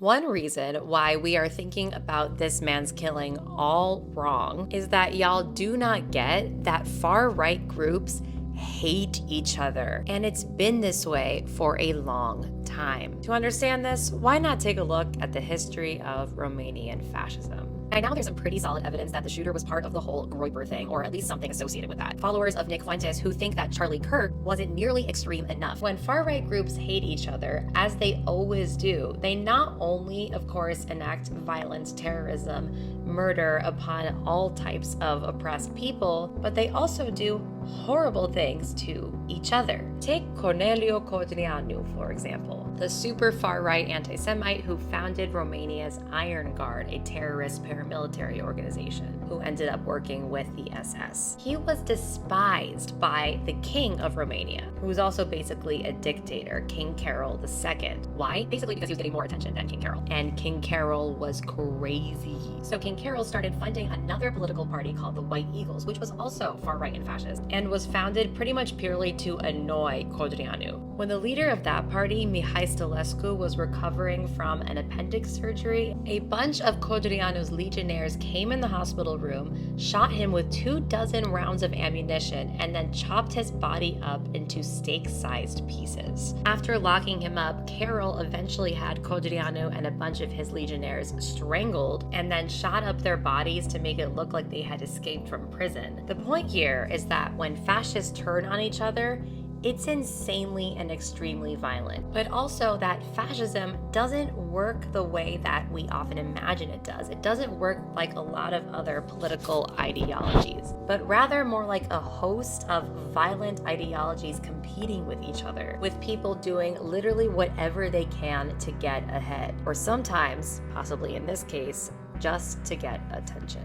One reason why we are thinking about this man's killing all wrong is that y'all do not get that far-right groups hate each other, and it's been this way for a long time. To understand this, why not take a look at the history of Romanian fascism? By now, there's some pretty solid evidence that the shooter was part of the whole Groyper thing, or at least something associated with that. Followers of Nick Fuentes who think that Charlie Kirk wasn't nearly extreme enough. When far-right groups hate each other, as they always do, they not only, of course, enact violence, terrorism, murder upon all types of oppressed people, but they also do horrible things to each other. Take Corneliu Codreanu, for example, the super far-right anti-Semite who founded Romania's Iron Guard, a terrorist paramilitary organization, who ended up working with the SS. He was despised by the king of Romania, who was also basically a dictator, King Carol II. Why? Basically because he was getting more attention than King Carol. And King Carol was crazy. So King Carol started funding another political party called the White Eagles, which was also far-right and fascist, and was founded pretty much purely to annoy Codreanu. When the leader of that party, Mihai Stălescu, was recovering from an appendix surgery, a bunch of Codreanu's legionnaires came in the hospital room, shot him with 24 rounds of ammunition, and then chopped his body up into steak-sized pieces. After locking him up, Carol eventually had Codreanu and a bunch of his legionnaires strangled and then shot up their bodies to make it look like they had escaped from prison. The point here is that when fascists turn on each other, it's insanely and extremely violent, but also that fascism doesn't work the way that we often imagine it does. It doesn't work like a lot of other political ideologies, but rather more like a host of violent ideologies competing with each other, with people doing literally whatever they can to get ahead, or sometimes, possibly in this case, just to get attention.